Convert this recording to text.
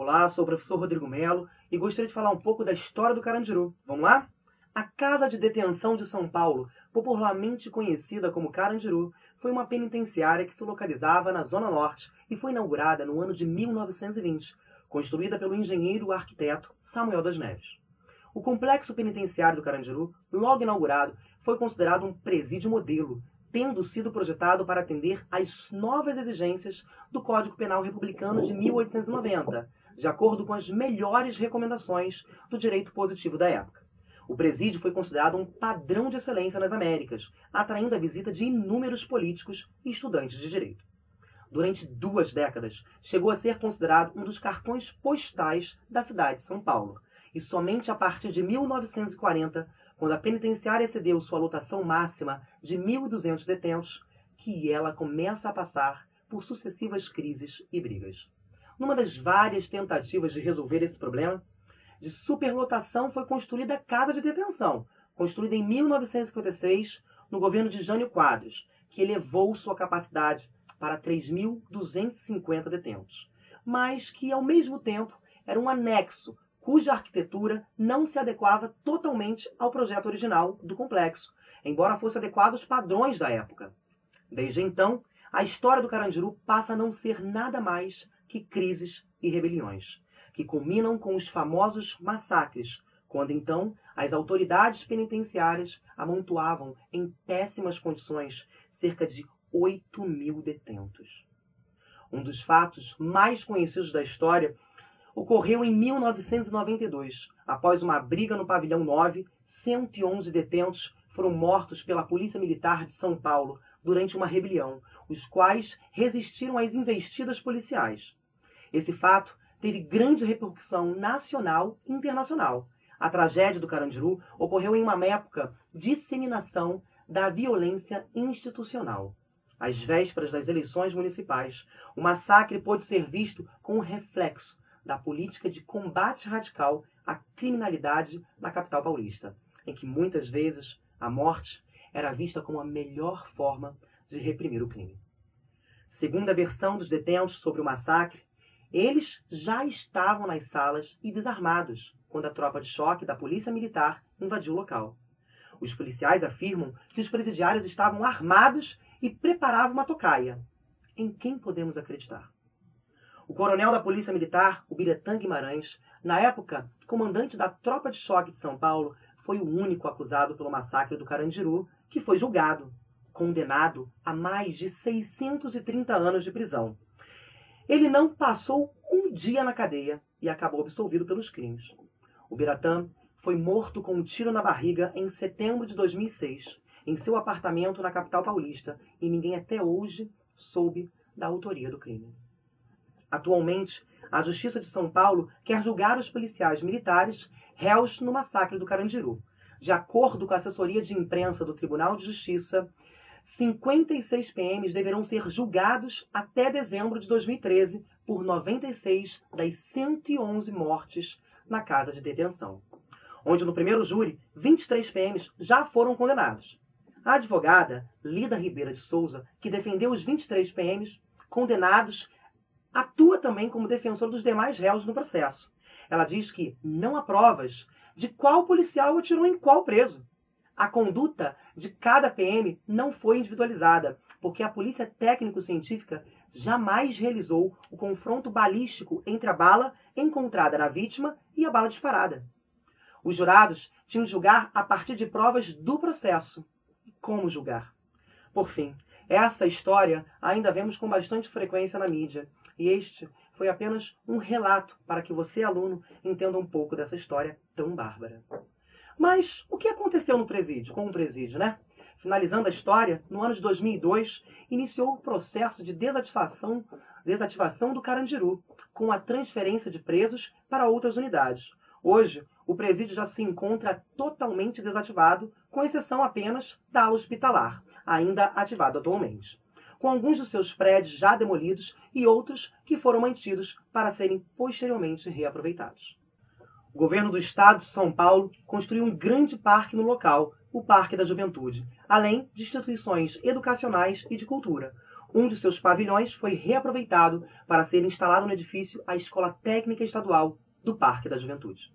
Olá, sou o professor Rodrigo Melo e gostaria de falar um pouco da história do Carandiru. Vamos lá? A Casa de Detenção de São Paulo, popularmente conhecida como Carandiru, foi uma penitenciária que se localizava na Zona Norte e foi inaugurada no ano de 1920, construída pelo engenheiro arquiteto Samuel das Neves. O complexo penitenciário do Carandiru, logo inaugurado, foi considerado um presídio modelo, tendo sido projetado para atender às novas exigências do Código Penal Republicano de 1890, de acordo com as melhores recomendações do direito positivo da época. O presídio foi considerado um padrão de excelência nas Américas, atraindo a visita de inúmeros políticos e estudantes de direito. Durante 2 décadas, chegou a ser considerado um dos cartões postais da cidade de São Paulo, e somente a partir de 1940, quando a penitenciária excedeu sua lotação máxima de 1.200 detentos, que ela começa a passar por sucessivas crises e brigas. Numa das várias tentativas de resolver esse problema de superlotação foi construída a Casa de Detenção, construída em 1956 no governo de Jânio Quadros, que elevou sua capacidade para 3.250 detentos, mas que, ao mesmo tempo, era um anexo cuja arquitetura não se adequava totalmente ao projeto original do complexo, embora fosse adequado aos padrões da época. Desde então, a história do Carandiru passa a não ser nada mais que crises e rebeliões, que culminam com os famosos massacres, quando então as autoridades penitenciárias amontoavam em péssimas condições cerca de 8.000 detentos. Um dos fatos mais conhecidos da história ocorreu em 1992. Após uma briga no Pavilhão 9, 111 detentos foram mortos pela Polícia Militar de São Paulo durante uma rebelião, os quais resistiram às investidas policiais. Esse fato teve grande repercussão nacional e internacional. A tragédia do Carandiru ocorreu em uma época de disseminação da violência institucional. Às vésperas das eleições municipais, o massacre pôde ser visto como um reflexo da política de combate radical à criminalidade na capital paulista, em que muitas vezes a morte era vista como a melhor forma de reprimir o crime. Segundo a versão dos detentos sobre o massacre, eles já estavam nas salas e desarmados quando a tropa de choque da polícia militar invadiu o local. Os policiais afirmam que os presidiários estavam armados e preparavam uma tocaia. Em quem podemos acreditar? O coronel da Polícia Militar, o Biretã Guimarães, na época comandante da tropa de choque de São Paulo, foi o único acusado pelo massacre do Carandiru que foi julgado, condenado a mais de 630 anos de prisão. Ele não passou um dia na cadeia e acabou absolvido pelos crimes. O Biratã foi morto com um tiro na barriga em setembro de 2006, em seu apartamento na capital paulista, e ninguém até hoje soube da autoria do crime. Atualmente, a Justiça de São Paulo quer julgar os policiais militares réus no massacre do Carandiru. De acordo com a assessoria de imprensa do Tribunal de Justiça, 56 PMs deverão ser julgados até dezembro de 2013 por 96 das 111 mortes na casa de detenção, onde no primeiro júri 23 PMs já foram condenados. A advogada Lida Ribeira de Souza, que defendeu os 23 PMs condenados, atua também como defensor dos demais réus no processo. Ela diz que não há provas de qual policial atirou em qual preso. A conduta de cada PM não foi individualizada, porque a polícia técnico-científica jamais realizou o confronto balístico entre a bala encontrada na vítima e a bala disparada. Os jurados tinham de julgar a partir de provas do processo. E como julgar? Por fim, essa história ainda vemos com bastante frequência na mídia, e este foi apenas um relato para que você, aluno, entenda um pouco dessa história tão bárbara. Mas o que aconteceu no presídio, com o presídio, né? Finalizando a história, no ano de 2002, iniciou o processo de desativação do Carandiru, com a transferência de presos para outras unidades. Hoje, o presídio já se encontra totalmente desativado, com exceção apenas da ala hospitalar, ainda ativado atualmente, com alguns dos seus prédios já demolidos e outros que foram mantidos para serem posteriormente reaproveitados. O governo do estado de São Paulo construiu um grande parque no local, o Parque da Juventude, além de instituições educacionais e de cultura, Um de seus pavilhões foi reaproveitado para ser instalado no edifício a Escola Técnica Estadual do Parque da Juventude.